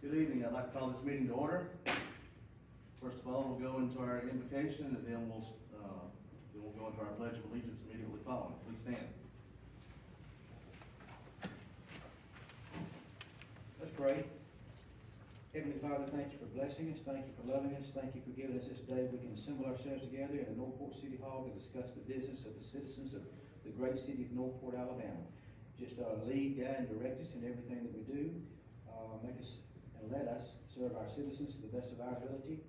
Good evening. I'd like to call this meeting to order. First of all, we'll go into our invocation, and then we'll go into our Pledge of Allegiance immediately following. Please stand. Let's pray. Heavenly Father, thank you for blessing us. Thank you for loving us. Thank you for giving us this day we can assemble ourselves together in the Northport City Hall to discuss the business of the citizens of the great city of Northport, Alabama. Just lead, guide, and direct us in everything that we do. Make us and let us serve our citizens to the best of our ability.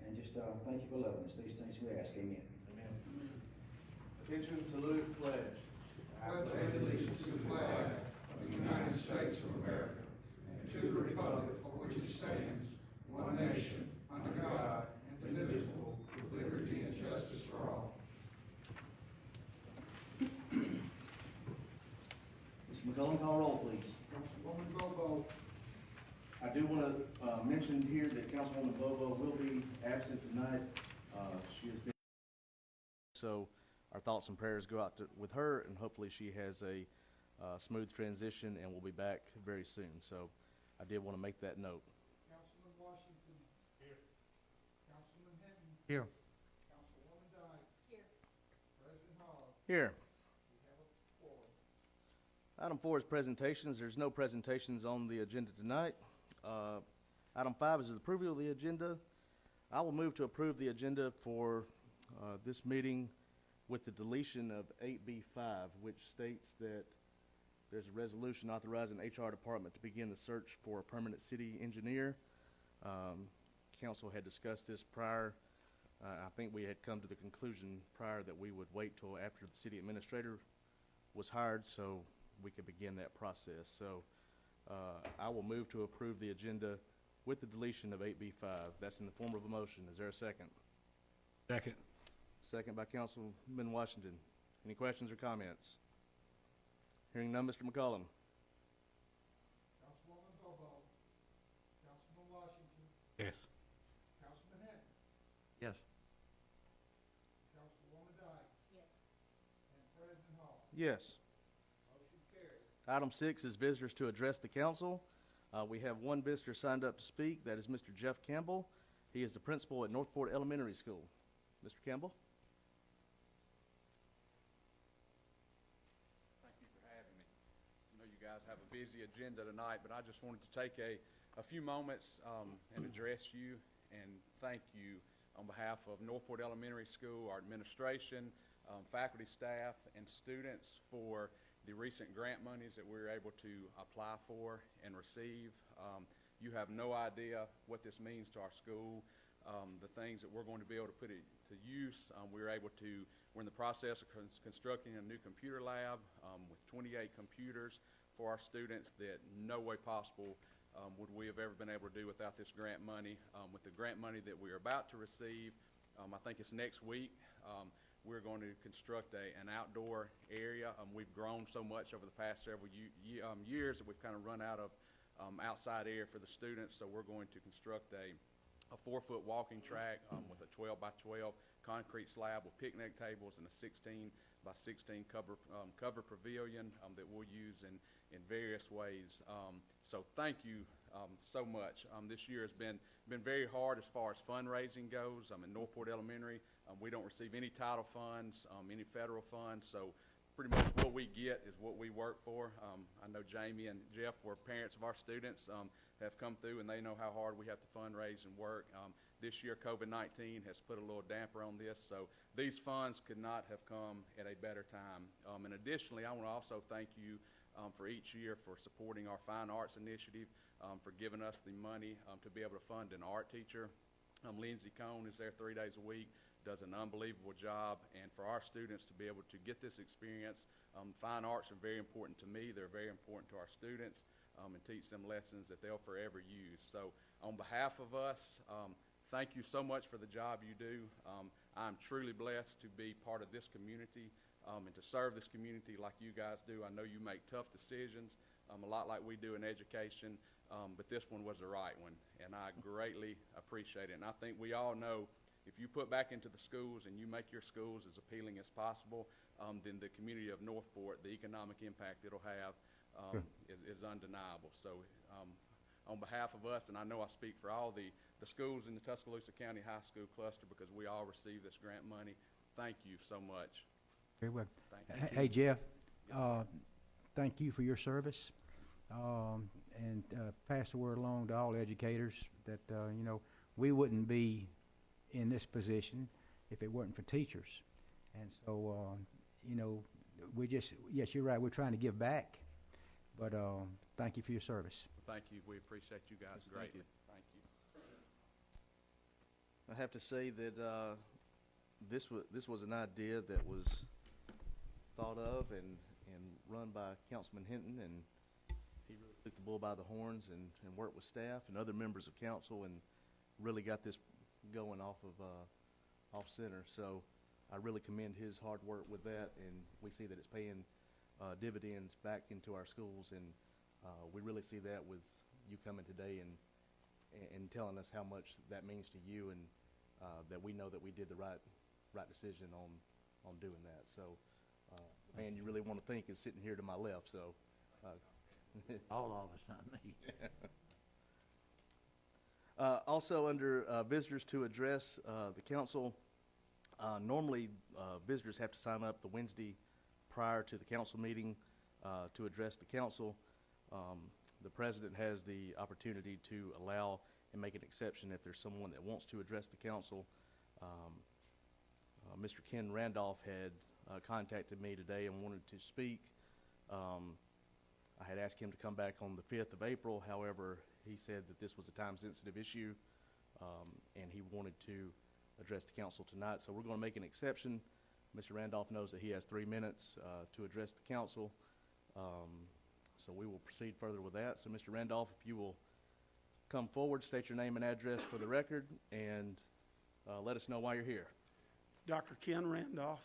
And just thank you for loving us. These things we ask. Amen. Amen. Attention, salute, pledge. I pledge allegiance to the flag of the United States of America and to the republic for which it stands, one nation, under God, indivisible, with liberty and justice for all. Mr. McCollum, call roll, please. Councilwoman Bobo. I do want to mention here that Councilwoman Bobo will be absent tonight. She has been, so our thoughts and prayers go out with her, and hopefully she has a smooth transition and will be back very soon. So I did want to make that note. Councilman Washington. Here. Councilman Hinton. Here. Councilwoman Dyke. Here. President Hall. Here. We have a quorum. Item 4 is presentations. There's no presentations on the agenda tonight. Item 5 is the approval of the agenda. I will move to approve the agenda for this meeting with the deletion of 8B5, which states that there's a resolution authorizing the HR department to begin the search for a permanent city engineer. Council had discussed this prior. I think we had come to the conclusion prior that we would wait till after the city administrator was hired so we could begin that process. So I will move to approve the agenda with the deletion of 8B5. That's in the form of a motion. Is there a second? Second. Second by Councilman Washington. Any questions or comments? Hearing none, Mr. McCollum. Councilwoman Bobo. Councilman Washington. Yes. Councilman Hinton. Yes. Councilwoman Dyke. Yes. And President Hall. Yes. Motion carried. Item 6 is visitors to address the council. We have one visitor signed up to speak. That is Mr. Jeff Campbell. He is the principal at Northport Elementary School. Mr. Campbell? Thank you for having me. I know you guys have a busy agenda tonight, but I just wanted to take a few moments and address you and thank you on behalf of Northport Elementary School, our administration, faculty, staff, and students for the recent grant monies that we were able to apply for and receive. You have no idea what this means to our school. The things that we're going to be able to put it to use. We're in the process of constructing a new computer lab with 28 computers for our students that no way possible would we have ever been able to do without this grant money. With the grant money that we are about to receive, I think it's next week, we're going to construct an outdoor area. We've grown so much over the past several years that we've kind of run out of outside air for the students, so we're going to construct a 4-foot walking track with a 12 by 12 concrete slab with picnic tables and a 16 by 16 cover pavilion that we'll use in various ways. So thank you so much. This year has been very hard as far as fundraising goes. In Northport Elementary, we don't receive any title funds, any federal funds, so pretty much what we get is what we work for. I know Jamie and Jeff were parents of our students, have come through, and they know how hard we have to fundraise and work. This year, COVID-19 has put a little damper on this, so these funds could not have come at a better time. And additionally, I want to also thank you for each year for supporting our Fine Arts Initiative, for giving us the money to be able to fund an art teacher. Lindsay Cohn is there 3 days a week, does an unbelievable job, and for our students to be able to get this experience, fine arts are very important to me. They're very important to our students, and teach them lessons that they'll forever use. So on behalf of us, thank you so much for the job you do. I'm truly blessed to be part of this community and to serve this community like you guys do. I know you make tough decisions, a lot like we do in education, but this one was the right one, and I greatly appreciate it. And I think we all know if you put back into the schools and you make your schools as appealing as possible, then the community of Northport, the economic impact it'll have is undeniable. So on behalf of us, and I know I speak for all the schools in the Tuscaloosa County High School cluster because we all receive this grant money. Thank you so much. Very well. Thank you. Hey, Jeff, thank you for your service, and pass the word along to all educators that, you know, we wouldn't be in this position if it weren't for teachers. And so, you know, yes, you're right, we're trying to give back, but thank you for your service. Thank you. We appreciate you guys Yes, thank greatly. you. Thank you. I have to say that this was an idea that was thought of and run by Councilman Hinton, and he really took the bull by the horns and worked with staff and other members of council and really got this going off center. So I really commend his hard work with that, and we see that it's paying dividends back into our schools, and we really see that with you coming today and telling us how much that means to you, and that we know that we did the right decision on doing that. So the man you really want to thank is sitting here to my left. So All of us, not me. also under visitors to address the council, normally visitors have to sign up the Wednesday prior to the council meeting to address the council. The president has the opportunity to allow and make an exception if there's someone that wants to address the council. Mr. Ken Randolph had contacted me today and wanted to speak. I had asked him to come back on the 5th of April. However, he said that this was a time-sensitive issue, and he wanted to address the council tonight. So we're going to make an exception. Mr. Randolph knows that he has 3 minutes to address the council. So we will proceed further with that. So Mr. Randolph, if you will come forward, state your name and address for the record, and let us know why you're here. Dr. Ken Randolph.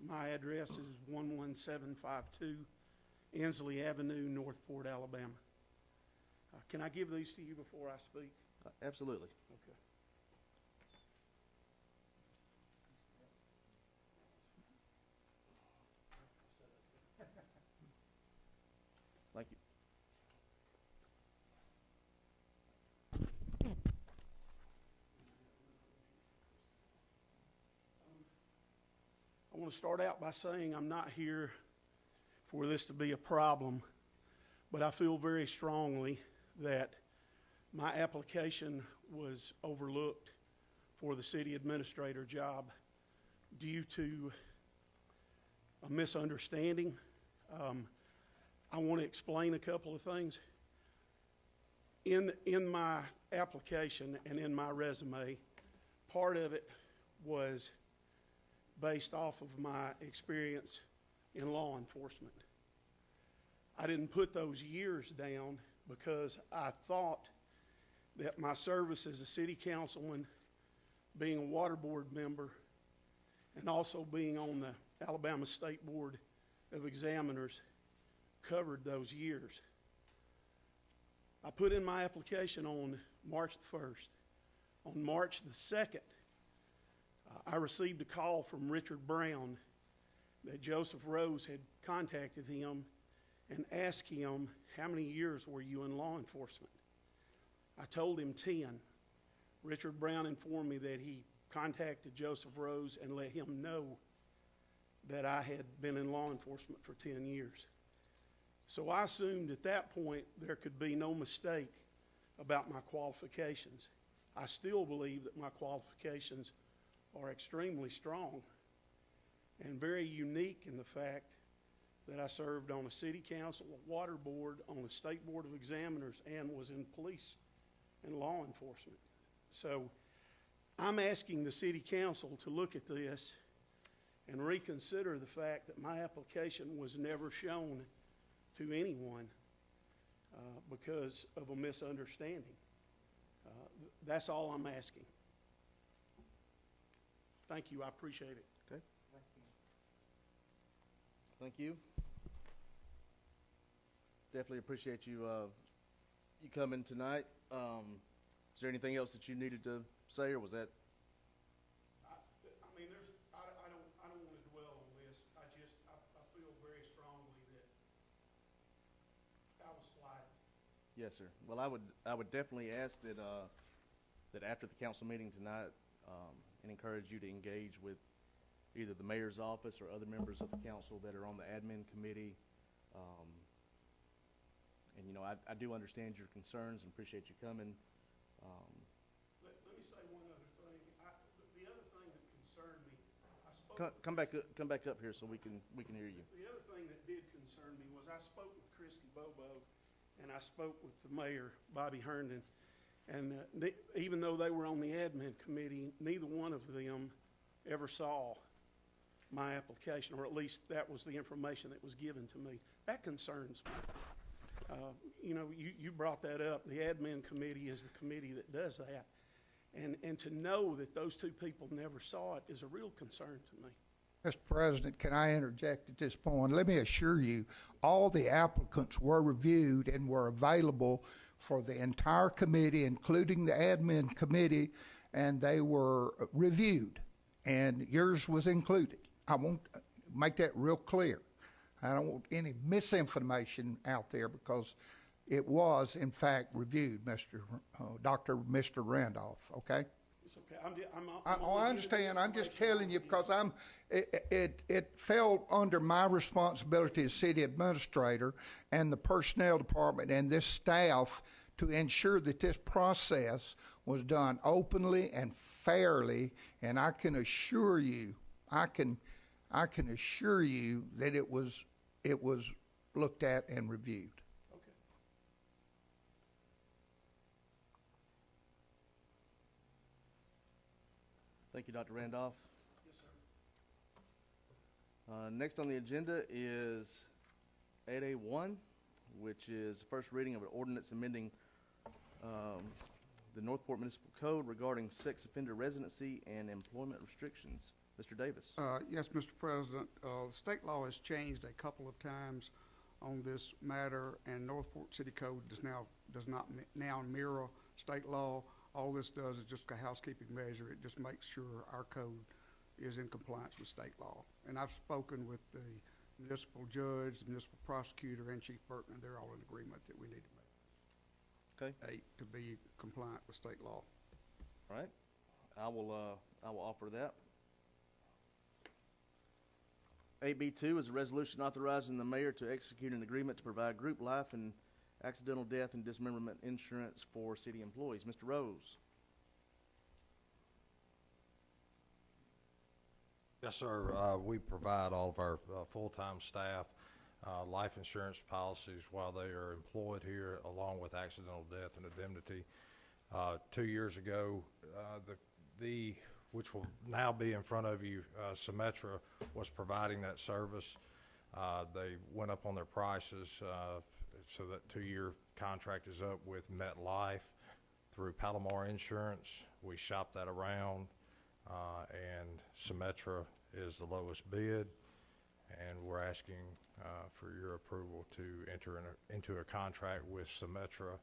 My address is 11752 Ensley Avenue, Northport, Alabama. Can I give these to you before I speak? Absolutely. Okay. Thank you. I want to start out by saying I'm not here for this to be a problem, but I feel very strongly that my application was overlooked for the city administrator job due to a misunderstanding. I want to explain a couple of things. In my application and in my resume, part of it was based off of my experience in law enforcement. I didn't put those years down because I thought that my service as a city councilman, being a water board member, and also being on the Alabama State Board of Examiners covered those years. I put in my application on March the 1st. On March the 2nd, I received a call from Richard Brown that Joseph Rose had contacted him and asked him, how many years were you in law enforcement? I told him 10. Richard Brown informed me that he contacted Joseph Rose and let him know that I had been in law enforcement for 10 years. So I assumed at that point there could be no mistake about my qualifications. I still believe that my qualifications are extremely strong and very unique in the fact that I served on a city council, a water board, on the state board of examiners, and was in police and law enforcement. So I'm asking the city council to look at this and reconsider the fact that my application was never shown to anyone because of a misunderstanding. That's all I'm asking. Thank you. I appreciate it. Okay. Thank you. Definitely appreciate you you coming tonight. Is there anything else that you needed to say, or was that? I mean, I don't want to dwell on this. I feel very strongly that I was slighted. Yes, sir. Well, I would definitely ask that, that after the council meeting tonight, and encourage you to engage with either the mayor's office or other members of the council that are on the admin committee. And, you know, I do understand your concerns and appreciate you coming. Let me say one other thing. The other thing that concerned me, I spoke. Come back up here so we can hear you. The other thing that did concern me was I spoke with Christy Bobo, and I spoke with the mayor, Bobby Herndon, and even though they were on the admin committee, neither one of them ever saw my application, or at least that was the information that was given to me. That concerns me. You know, you brought that up. The admin committee is the committee that does that. And to know that those two people never saw it is a real concern to me. Mr. President, can I interject at this point? Let me assure you, all the applicants were reviewed and were available for the entire committee, including the admin committee, and they were reviewed, and yours was included. I want to make that real clear. I don't want any misinformation out there because it was, in fact, reviewed, Mr. Randolph, okay? It's okay. I understand. I'm just telling you because it fell under my responsibility as city administrator and the personnel department and this staff to ensure that this process was done openly and fairly. And I can assure you, I can assure you that it was looked at and reviewed. Okay. Thank you, Dr. Randolph. Yes, sir. Next on the agenda is 8A1, which is the first reading of an ordinance amending the Northport Municipal Code regarding sex offender residency and employment restrictions. Mr. Davis. Yes, Mr. President. The state law has changed a couple of times on this matter, and Northport City Code does not now mirror state law. All this does is just a housekeeping measure. It just makes sure our code is in compliance with state law. And I've spoken with the municipal judge, the municipal prosecutor, and Chief Burton, and they're all in agreement that we need to make to be compliant with state law. All right. I will offer that. 8B2 is a resolution authorizing the mayor to execute an agreement to provide group life and accidental death and dismemberment insurance for city employees. Mr. Rose. Yes, sir. We provide all of our full-time staff life insurance policies while they are employed here, along with accidental death and indemnity. 2 years ago, which will now be in front of you, Symetra was providing that service. They went up on their prices, so that 2-year contract is up with MetLife through Palomar Insurance. We shopped that around, and Symetra is the lowest bid, and we're asking for your approval to enter into a contract with Symetra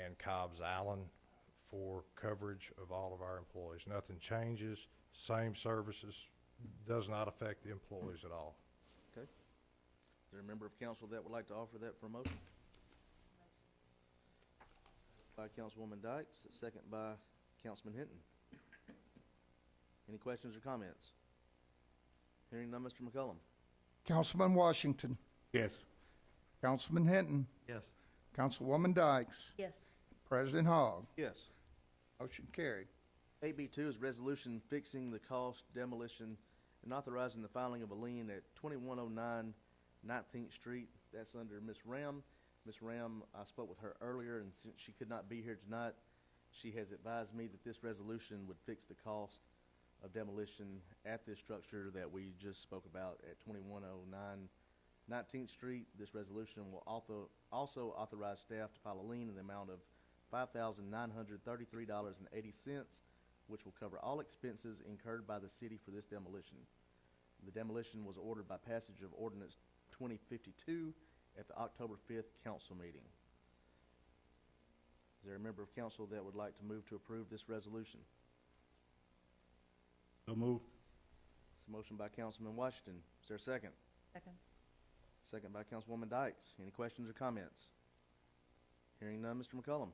and Cobbs Allen for coverage of all of our employees. Nothing changes, same services, does not affect the employees at all. Okay. Is there a member of council that would like to offer that for a motion? By Councilwoman Dykes, second by Councilman Hinton. Any questions or comments? Hearing none, Mr. McCullum. Councilman Washington. Yes. Councilman Hinton. Yes. Councilwoman Dykes. Yes. President Hogg. Yes. Motion carried. 8B2 is resolution fixing the cost, demolition, and authorizing the filing of a lien at 2109 19th Street. That's under Ms. Ram. Ms. Ram, I spoke with her earlier, and since she could not be here tonight, she has advised me that this resolution would fix the cost of demolition at this structure that we just spoke about at 2109 19th Street. This resolution will also authorize staff to file a lien in the amount of $5,933.80, which will cover all expenses incurred by the city for this demolition. The demolition was ordered by passage of Ordinance 2052 at the October 5th council meeting. Is there a member of council that would like to move to approve this resolution? So move. It's a motion by Councilman Washington. Is there a second? Second. Second by Councilwoman Dykes. Any questions or comments? Hearing none, Mr. McCullum.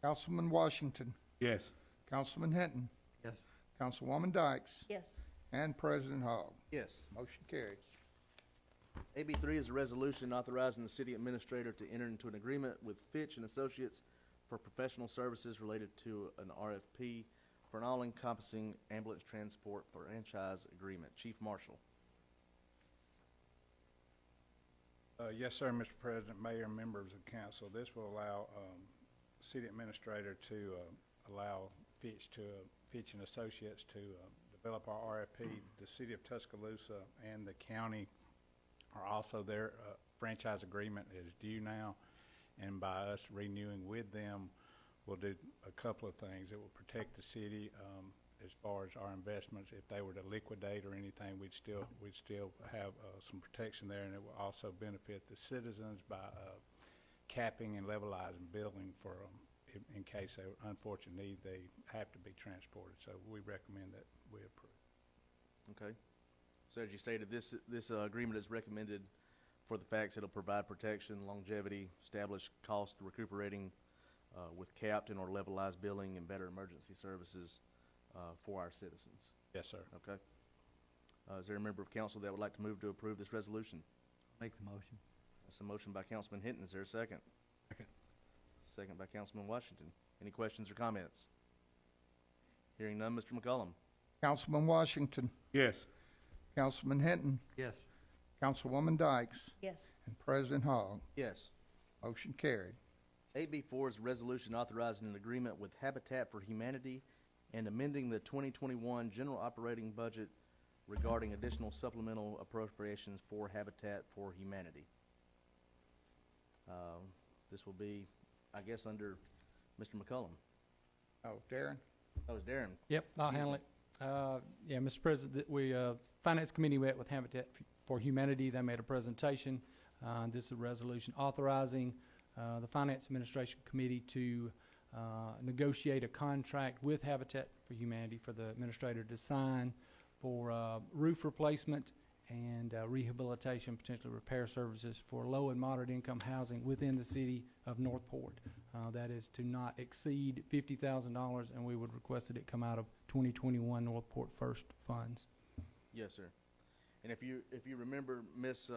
Councilman Washington, Yes. Councilman Hinton, Yes. Councilwoman Dykes, Yes. and President Hogg. Yes. Motion carried. AB 3 is a resolution authorizing the city administrator to enter into an agreement with Fitch and Associates for professional services related to an RFP for an all-encompassing ambulance transport franchise agreement. Chief Marshal. Yes, sir, Mr. President, Mayor, and members of council. This will allow city administrator to allow Fitch and Associates to develop our RFP. The city of Tuscaloosa and the county are also, their franchise agreement is due now, and by us renewing with them, we'll do a couple of things. It will protect the city as far as our investments. If they were to liquidate or anything, we'd still have some protection there, and it will also benefit the citizens by capping and levelizing billing for in case they unfortunate need, they have to be transported. So we recommend that we approve. Okay. So as you stated, this agreement is recommended for the facts it'll provide protection, longevity, establish cost recuperating with capped and or levelized billing and better emergency services for our citizens. Yes, sir. Okay. Is there a member of council that would like to move to approve this resolution? Make the motion. That's a motion by Councilman Hinton. Is there a second? Second. Second by Councilman Washington. Any questions or comments? Hearing none, Mr. McCullum. Councilman Washington, Yes. Councilman Hinton, Yes. Councilwoman Dykes, Yes. and President Hogg. Yes. Motion carried. 8B4 is a resolution authorizing an agreement with Habitat for Humanity and amending the 2021 general operating budget regarding additional supplemental appropriations for Habitat for Humanity. This will be, I guess, under Mr. McCullum. Oh, Darren? Oh, it's Darren. Yep, I'll handle it. Yeah, Mr. President, we, Finance Committee met with Habitat for Humanity. They made a presentation. This is a resolution authorizing the Finance Administration Committee to negotiate a contract with Habitat for Humanity for the administrator to sign for roof replacement and rehabilitation, potentially repair services for low and moderate income housing within the city of Northport. That is to not exceed $50,000, and we would request that it come out of 2021 Northport First funds. Yes, sir. And if you remember, Miss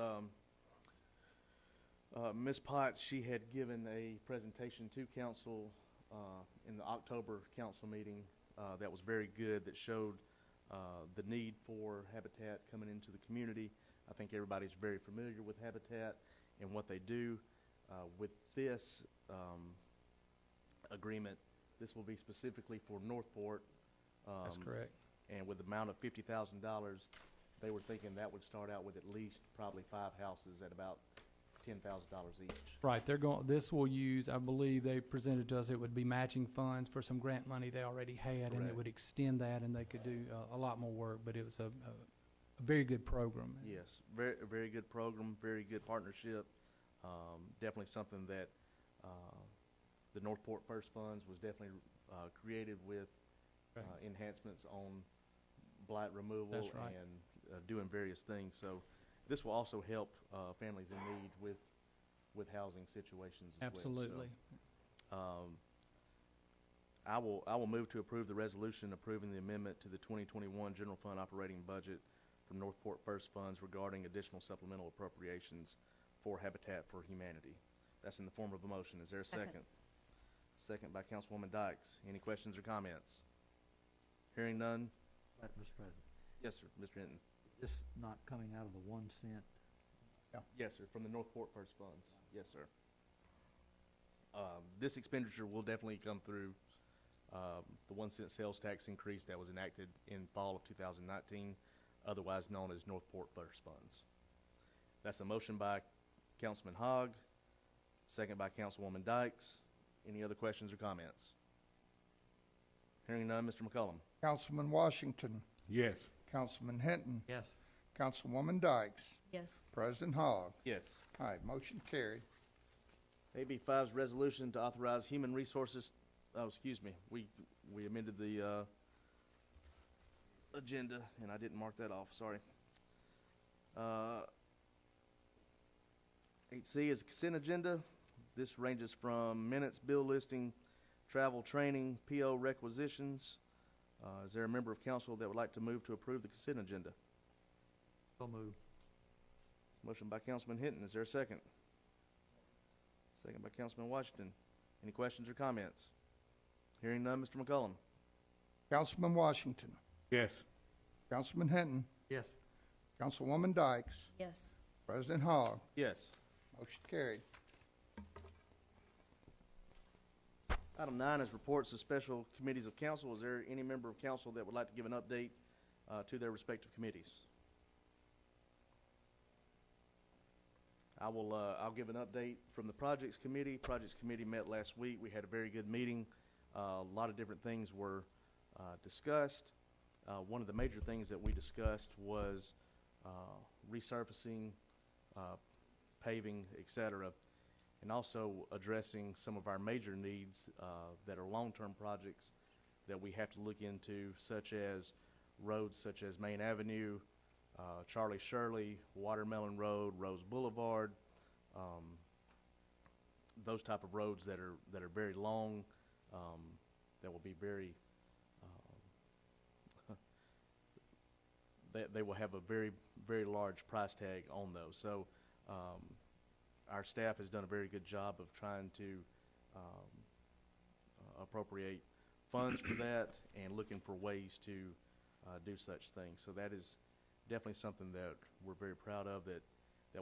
Potts, she had given a presentation to council in the October council meeting that was very good, that showed the need for Habitat coming into the community. I think everybody's very familiar with Habitat and what they do. With this agreement, this will be specifically for Northport. That's correct. And with the amount of $50,000, they were thinking that would start out with at least probably 5 houses at about $10,000 each. Right, this will use, I believe they presented to us, it would be matching funds for some grant money they already had, and it Correct. would extend that, and they could do a lot more work, but it was a very good program. Yes, very good program, very good partnership. Definitely something that the Northport First Funds was definitely created with enhancements on blight removal. That's right. And doing various things. So this will also help families in need with housing situations as Absolutely. well. So, I will move to approve the resolution approving the amendment to the 2021 general fund operating budget from Northport First Funds regarding additional supplemental appropriations for Habitat for Humanity. That's in the form of a motion. Is there a second? Second by Councilwoman Dykes. Any questions or comments? Hearing none. Mr. President, Yes, sir. Mr. Hinton. this not coming out of the 1 cent? Yes, sir. From the Northport First Funds. Yes, sir. This expenditure will definitely come through the 1 cent sales tax increase that was enacted in fall of 2019, otherwise known as Northport First Funds. That's a motion by Councilman Hogg, second by Councilwoman Dykes. Any other questions or comments? Hearing none, Mr. McCullum. Councilman Washington, Yes. Councilman Hinton, Yes. Councilwoman Dykes, Yes. President Hogg. Yes. All right, motion carried. AB 5's resolution to authorize human resources, we amended the agenda, and I didn't mark that off, sorry. 8C is consent agenda. This ranges from minutes, bill listing, travel, training, PO requisitions. Is there a member of council that would like to move to approve the consent agenda? So moved. Motion by Councilman Hinton. Is there a second? Second by Councilman Washington. Any questions or comments? Hearing none, Mr. McCollum. Councilman Washington. Yes. Councilman Hinton. Yes. Councilwoman Dykes. Yes. President Hogg. Yes. Motion carried. Item 9 is reports of special committees of council. Is there any member of council that would like to give an update to their respective committees? I'll give an update from the Projects Committee. Projects Committee met last week. We had a very good meeting. A lot of different things were discussed. One of the major things that we discussed was resurfacing, paving, et cetera, and also addressing some of our major needs that are long-term projects that we have to look into, such as roads such as Main Avenue, Charlie Shirley, Watermelon Road, Rose Boulevard, those type of roads that are very long, that will be very they will have a very, very large price tag on those. So our staff has done a very good job of trying to appropriate funds for that and looking for ways to do such things. So that is definitely something that we're very proud of, that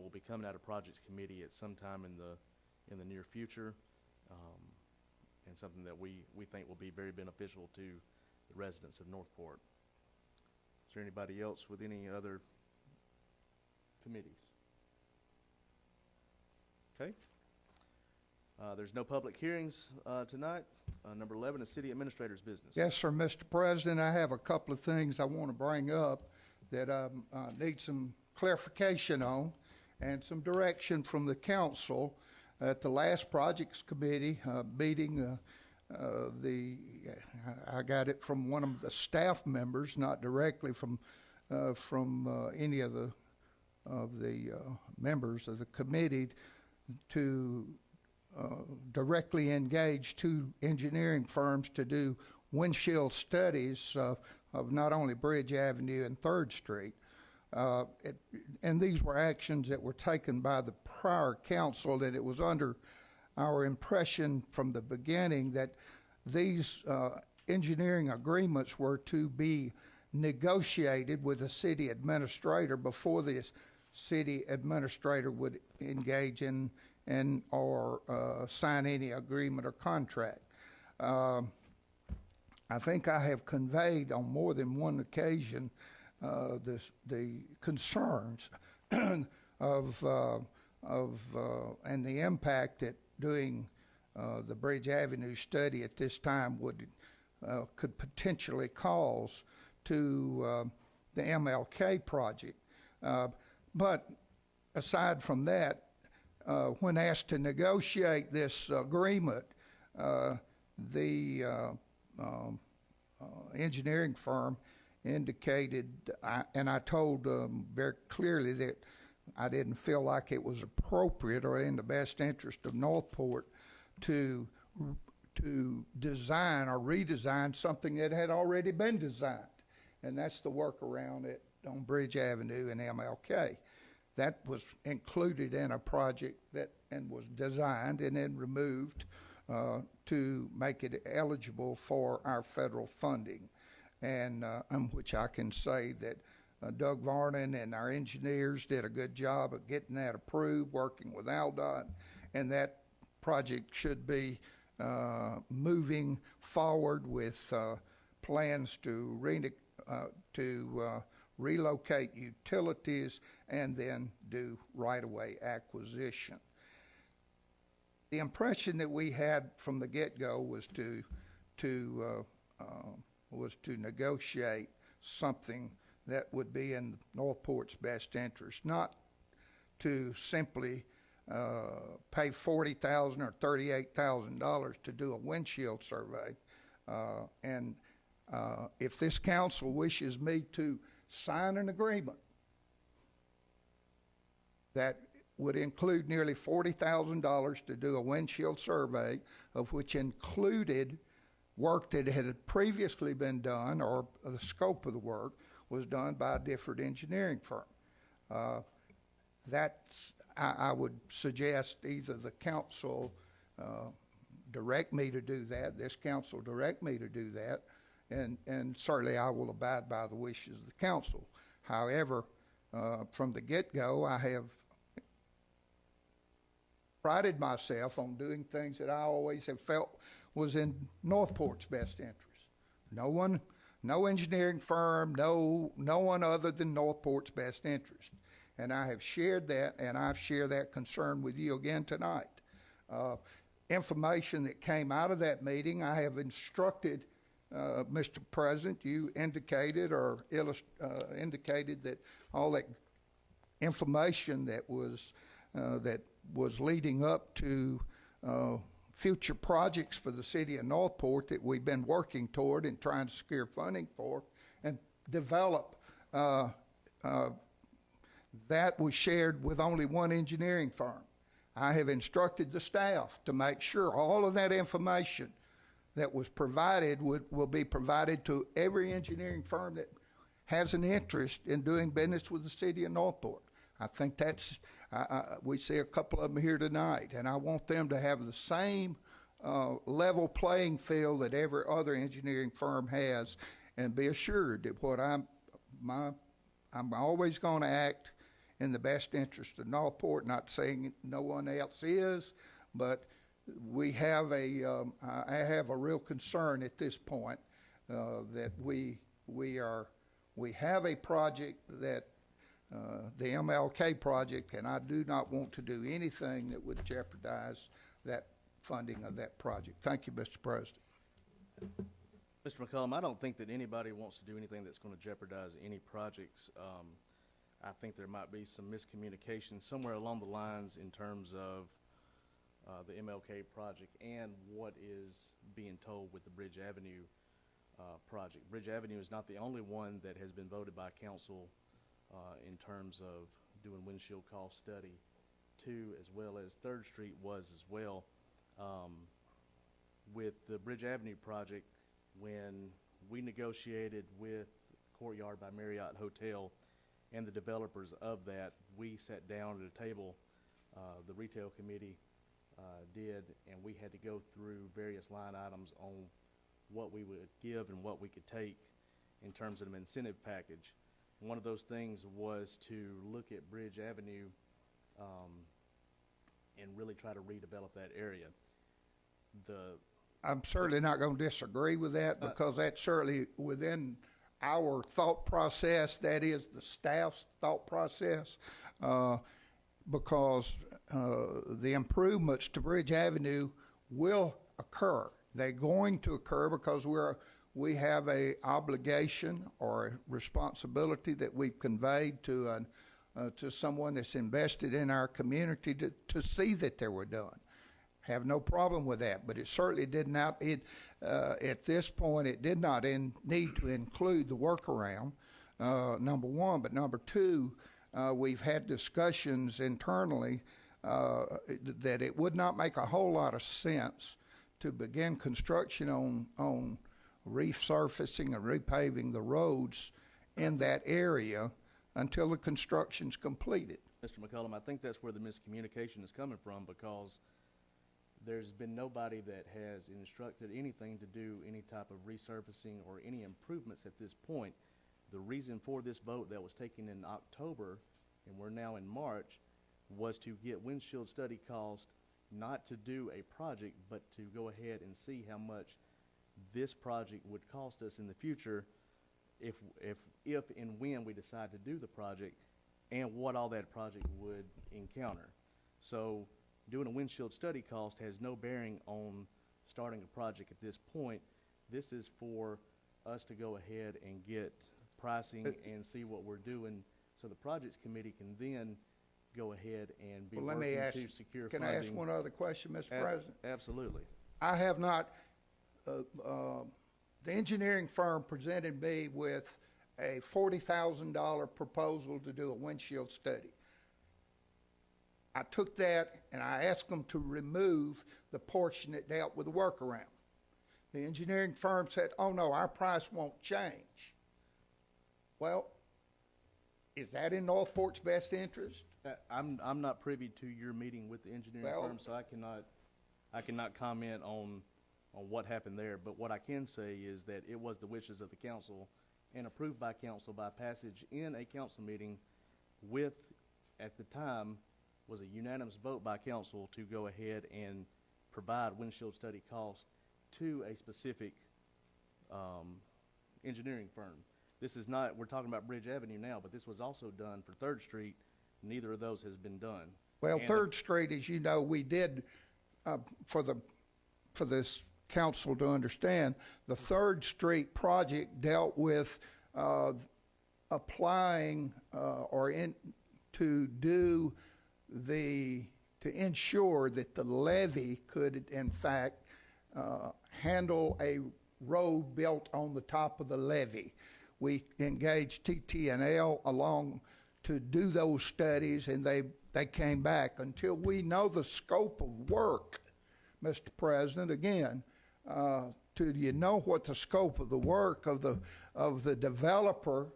will be coming out of Projects Committee at some time in the near future, and something that we think will be very beneficial to the residents of Northport. Is there anybody else with any other committees? Okay. There's no public hearings tonight. Number 11 is City Administrator's business. Yes, sir, Mr. President, I have a couple of things I want to bring up that I need some clarification on and some direction from the council. At the last Projects Committee meeting, I got it from one of the staff members, not directly from any of the members of the committee, to directly engage two engineering firms to do windshield studies of not only Bridge Avenue and 3rd Street. And these were actions that were taken by the prior council, and it was under our impression from the beginning that these engineering agreements were to be negotiated with the city administrator before the city administrator would engage in or sign any agreement or contract. I think I have conveyed on more than one occasion the concerns of and the impact that doing the Bridge Avenue study at this time could potentially cause to the MLK project. But aside from that, when asked to negotiate this agreement, the engineering firm indicated, and I told very clearly that I didn't feel like it was appropriate or in the best interest of Northport to design or redesign something that had already been designed, and that's the workaround on Bridge Avenue and MLK. That was included in a project and was designed and then removed to make it eligible for our federal funding, and which I can say that Doug Varnon and our engineers did a good job of getting that approved, working with ALDOT, and that project should be moving forward with plans to relocate utilities and then do right-of-way acquisition. The impression that we had from the get-go was to negotiate something that would be in Northport's best interest, not to simply pay $40,000 or $38,000 to do a windshield survey. And if this council wishes me to sign an agreement that would include nearly $40,000 to do a windshield survey, of which included work that had previously been done, or the scope of the work was done by a different engineering firm. I would suggest either the council direct me to do that, this council direct me to do that, and certainly I will abide by the wishes of the council. However, from the get-go, I have prided myself on doing things that I always have felt was in Northport's best interest. No engineering firm, no one other than Northport's best interest. And I have shared that, and I've shared that concern with you again tonight. Information that came out of that meeting, I have instructed, Mr. President, you indicated or indicated that all that information that was leading up to future projects for the city of Northport that we've been working toward and trying to secure funding for and develop, that was shared with only one engineering firm. I have instructed the staff to make sure all of that information that was provided will be provided to every engineering firm that has an interest in doing business with the city of Northport. I think that's, we see a couple of them here tonight, and I want them to have the same level playing field that every other engineering firm has, and be assured that I'm always going to act in the best interest of Northport, not saying no one else is, but I have a real concern at this point that we have a project that the MLK project, and I do not want to do anything that would jeopardize that funding of that project. Thank you, Mr. President. Mr. McCollum, I don't think that anybody wants to do anything that's going to jeopardize any projects. I think there might be some miscommunication somewhere along the lines in terms of the MLK project and what is being told with the Bridge Avenue project. Bridge Avenue is not the only one that has been voted by council in terms of doing windshield cost study too, as well as 3rd Street was as well. With the Bridge Avenue project, when we negotiated with Courtyard by Marriott Hotel and the developers of that, we sat down at a table, the retail committee did, and we had to go through various line items on what we would give and what we could take in terms of an incentive package. And one of those things was to look at Bridge Avenue and really try to redevelop that area. I'm certainly not going to disagree with that, because that's certainly within our thought process. That is the staff's thought process, because the improvements to Bridge Avenue will occur. They're going to occur because we have a obligation or a responsibility that we've conveyed to someone that's invested in our community to see that they were done. Have no problem with that, but it certainly did not. At this point, it did not need to include the workaround. Number one, but number two, we've had discussions internally that it would not make a whole lot of sense to begin construction on resurfacing and repaving the roads in that area until the construction's completed. Mr. McCollum, I think that's where the miscommunication is coming from, because there's been nobody that has instructed anything to do any type of resurfacing or any improvements at this point. The reason for this vote that was taken in October, and we're now in March, was to get windshield study cost, not to do a project, but to go ahead and see how much this project would cost us in the future if and when we decide to do the project, and what all that project would encounter. So doing a windshield study cost has no bearing on starting a project at this point. This is for us to go ahead and get pricing and see what we're doing, so the projects committee can then go ahead and be working to secure funding. Can I ask one other question, Mr. President? Absolutely. I have not, the engineering firm presented me with a $40,000 proposal to do a windshield study. I took that and I asked them to remove the portion that dealt with the workaround. The engineering firm said, oh no, our price won't change. Well, is that in Northport's best interest? I'm not privy to your meeting with the engineering Well- firm, so I cannot comment on what happened there. But what I can say is that it was the wishes of the council and approved by council by passage in a council meeting with, at the time, was a unanimous vote by council to go ahead and provide windshield study cost to a specific engineering firm. This is not, we're talking about Bridge Avenue now, but this was also done for Third Street. Neither of those has been done. Well, And Third Street, as you know, we did, for this council to understand, the Third Street project dealt with applying to ensure that the levee could, in fact, handle a road built on the top of the levee. We engaged TT&L along to do those studies, and they came back. Until we know the scope of work, Mr. President, again, till you know what the scope of the work of the developer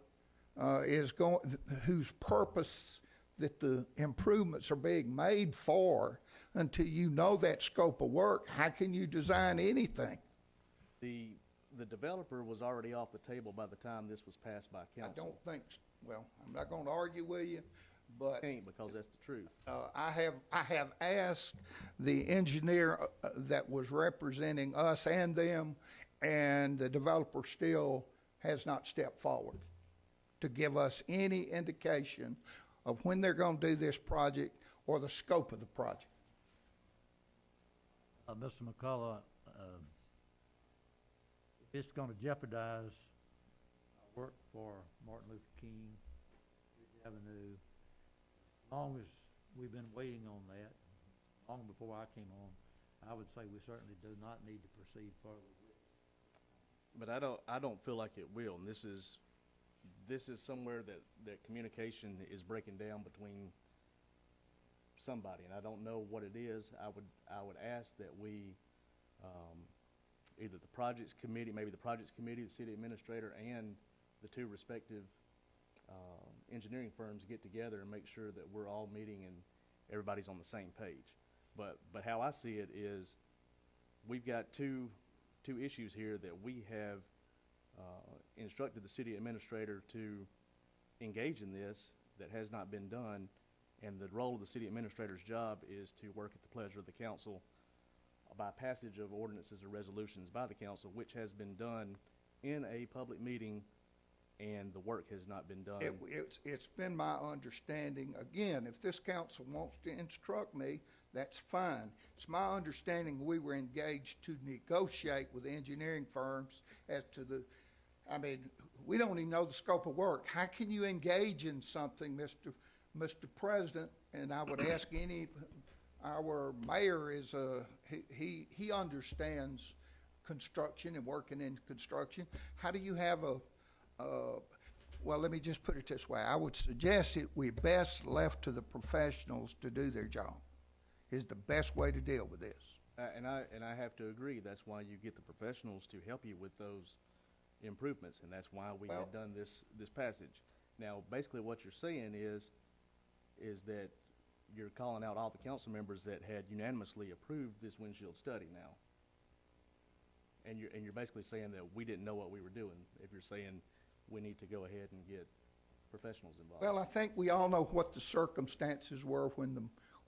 is going, whose purpose that the improvements are being made for, until you know that scope of work, how can you design anything? The developer was already off the table by the time this was passed by council. I don't think, well, I'm not going to argue with you, but Can't, because that's the truth. I have asked the engineer that was representing us and them, and the developer still has not stepped forward to give us any indication of when they're going to do this project or the scope of the project. Mr. McCullough, it's going to jeopardize our work for Martin Luther King, Ridge Avenue. As long as we've been waiting on that, long before I came on, I would say we certainly do not need to proceed further with it. But I don't feel like it will. And this is somewhere that communication is breaking down between somebody, and I don't know what it is. I would ask that we, either the projects committee, maybe the projects committee, the city administrator, and the two respective engineering firms get together and make sure that we're all meeting and everybody's on the same page. But how I see it is, we've got two issues here that we have instructed the city administrator to engage in this that has not been done, and the role of the city administrator's job is to work at the pleasure of the council by passage of ordinances or resolutions by the council, which has been done in a public meeting, and the work has not been done. It's been my understanding, again, if this council wants to instruct me, that's fine. It's my understanding we were engaged to negotiate with engineering firms as to we don't even know the scope of work. How can you engage in something, Mr. President? And I would ask our mayor is, he understands construction and working in construction. How do you have well, let me just put it this way. I would suggest it we best left to the professionals to do their job is the best way to deal with this. And I have to agree. That's why you get the professionals to help you with those improvements, and that's why we had done this passage. Now, basically what you're saying is that you're calling out all the council members that had unanimously approved this windshield study now. And you're basically saying that we didn't know what we were doing, if you're saying we need to go ahead and get professionals involved. Well, I think we all know what the circumstances were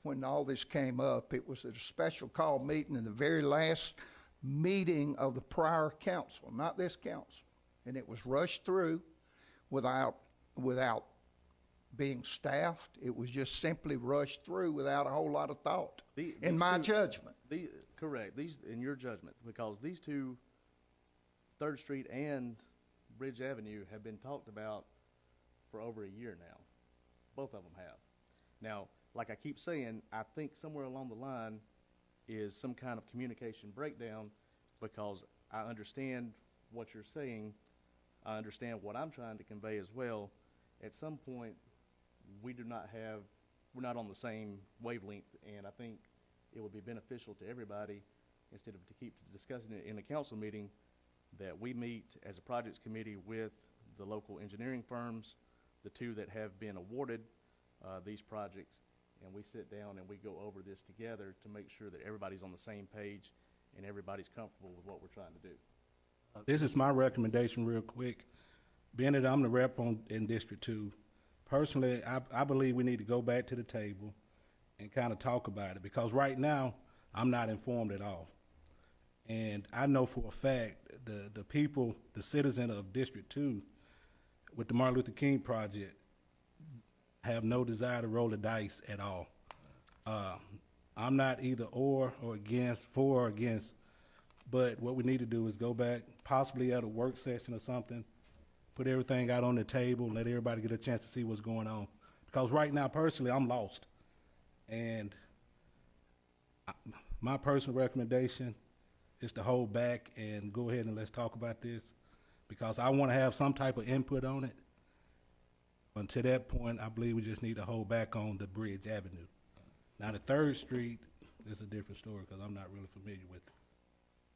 when all this came up. It was at a special call meeting in the very last meeting of the prior council, not this council. And it was rushed through without being staffed. It was just simply rushed through without a whole lot of thought, in my judgment. Correct. In your judgment, because these two, Third Street and Bridge Avenue, have been talked about for over a year now. Both of them have. Now, like I keep saying, I think somewhere along the line is some kind of communication breakdown, because I understand what you're saying. I understand what I'm trying to convey as well. At some point, we do not have we're not on the same wavelength, and I think it would be beneficial to everybody, instead of to keep discussing it in a council meeting, that we meet as a projects committee with the local engineering firms, the two that have been awarded these projects, and we sit down and we go over this together to make sure that everybody's on the same page and everybody's comfortable with what we're trying to do. This is my recommendation real quick. Being that I'm the rep in District 2, personally, I believe we need to go back to the table and kind of talk about it, because right now, I'm not informed at all. And I know for a fact, the people, the citizens of District 2, with the Martin Luther King Project, have no desire to roll the dice at all. I'm not either or against, for or against, but what we need to do is go back, possibly at a work session or something, put everything out on the table, let everybody get a chance to see what's going on. Because right now, personally, I'm lost. And my personal recommendation is to hold back and go ahead and let's talk about this, because I want to have some type of input on it. Until that point, I believe we just need to hold back on the Bridge Avenue. Now, the 3rd Street is a different story, because I'm not really familiar with it.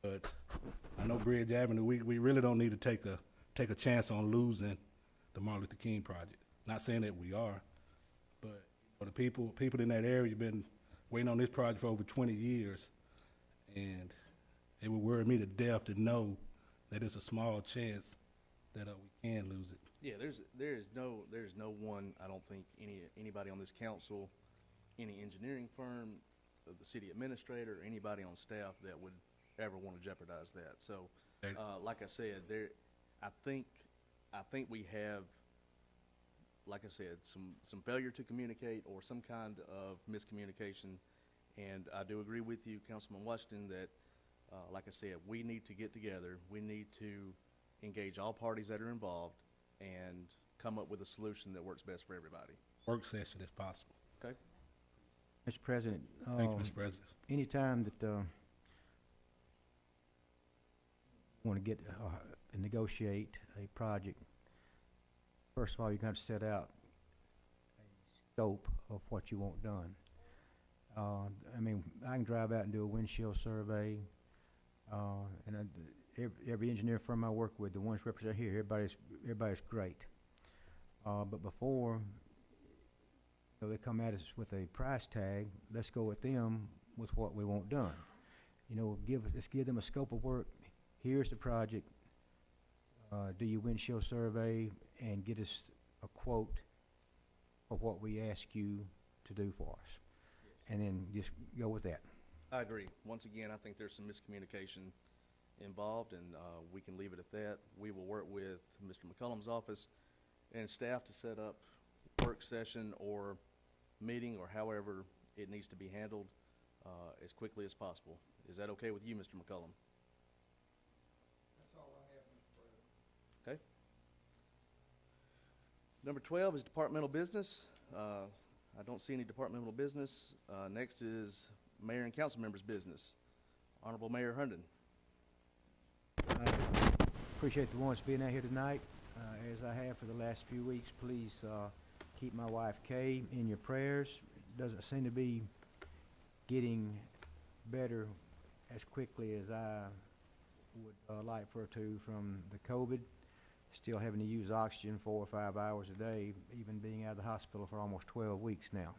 But I know Bridge Avenue, we really don't need to take a chance on losing the Martin Luther King Project. Not saying that we are, but for the people in that area have been waiting on this project for over 20 years, and it would worry me to death to know that it's a small chance that we can lose it. Yeah, there's no one, I don't think anybody on this council, any engineering firm, the city administrator, or anybody on staff that would ever want to jeopardize that. So, like I said, I think we have, like I said, some failure to communicate or some kind of miscommunication. And I do agree with you, Councilman Washington, that, like I said, we need to get together. We need to engage all parties that are involved and come up with a solution that works best for everybody. Work session if possible. Okay? Mr. President. Thank you, Mr. President. Anytime that want to get and negotiate a project, first of all, you're going to set out a scope of what you want done. I mean, I can drive out and do a windshield survey, and every engineer firm I work with, the ones represented here, everybody's great. But before they come at us with a price tag, let's go with them with what we want done. Let's give them a scope of work. Here's the project. Do your windshield survey and get us a quote of what we ask you to do for us, and then just go with that. I agree. Once again, I think there's some miscommunication involved, and we can leave it at that. We will work with Mr. McCullum's office and staff to set up work session or meeting, or however it needs to be handled, as quickly as possible. Is that okay with you, Mr. McCullum? That's all I have, Mr. President. Okay. Number 12 is departmental business. I don't see any departmental business. Next is mayor and council members' business. Honorable Mayor Herndon. Appreciate the ones being out here tonight. As I have for the last few weeks, please keep my wife Kay in your prayers. Doesn't seem to be getting better as quickly as I would like for her to from the COVID. Still having to use oxygen 4 or 5 hours a day, even being out of the hospital for almost 12 weeks now.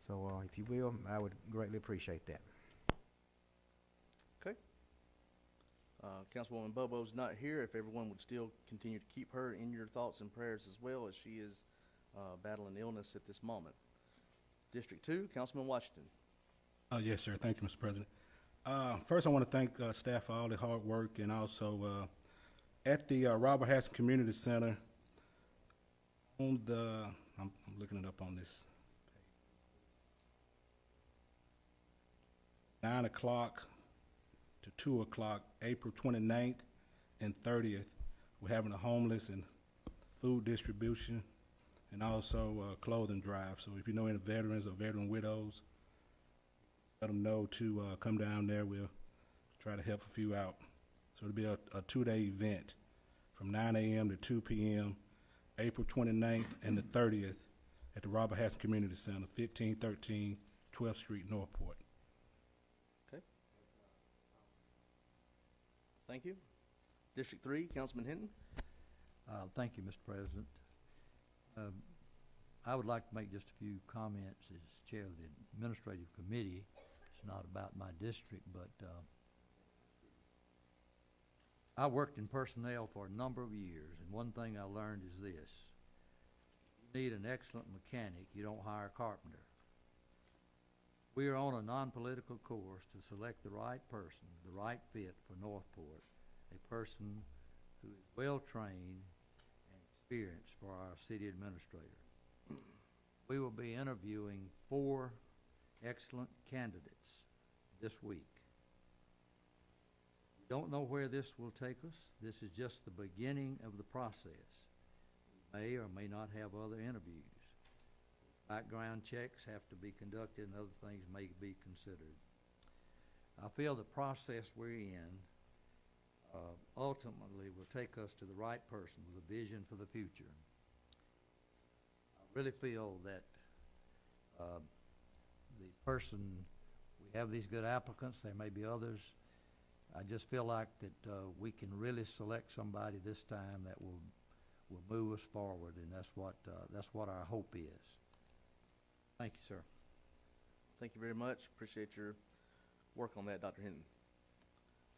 So if you will, I would greatly appreciate that. Okay. Councilwoman Bobo's not here. If everyone would still continue to keep her in your thoughts and prayers, as well, as she is battling illness at this moment. District 2, Councilman Washington. Yes, sir. Thank you, Mr. President. First, I want to thank staff for all the hard work, and also at the Robert Hassan Community Center, on the, I'm looking it up on this, 9 o'clock to 2 o'clock, April 29th and 30th, we're having a homeless and food distribution, and also clothing drive. So if you know any veterans or veteran widows, let them know to come down there. We'll try to help a few out. So it'll be a 2-day event from 9 a.m. to 2 p.m., April 29th and the 30th at the Robert Hassan Community Center, 1513 12th Street, Northport. Okay. Thank you. District 3, Councilman Hinton. Thank you, Mr. President. I would like to make just a few comments as chair of the administrative committee. It's not about my district, but I worked in personnel for a number of years, and one thing I learned is this: you need an excellent mechanic, you don't hire a carpenter. We are on a non-political course to select the right person, the right fit for Northport, a person who is well-trained and experienced for our city administrator. We will be interviewing 4 excellent candidates this week. We don't know where this will take us. This is just the beginning of the process. We may or may not have other interviews. Background checks have to be conducted and other things may be considered. I feel the process we're in ultimately will take us to the right person with a vision for the future. I really feel that we have these good applicants. There may be others. I just feel like that we can really select somebody this time that will move us forward, and that's what our hope is. Thank you, sir. Thank you very much. Appreciate your work on that, Dr. Hinton.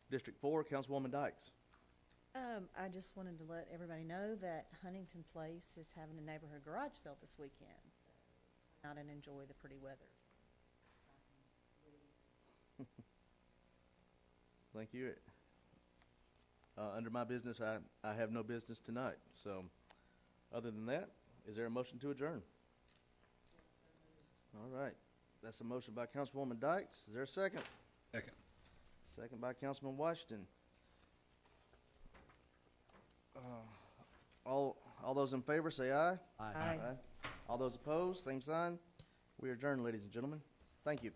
District 4, Councilwoman Dykes. I just wanted to let everybody know that Huntington Place is having a neighborhood garage sale this weekend. So come out and enjoy the pretty weather. Thank you. Under my business, I have no business tonight. So other than that, is there a motion to adjourn? All right. That's a motion by Councilwoman Dykes. Is there a second? Second. Second by Councilman Washington. All those in favor say aye. Aye. Aye. All those opposed, same sign. We adjourn, ladies and gentlemen. Thank you.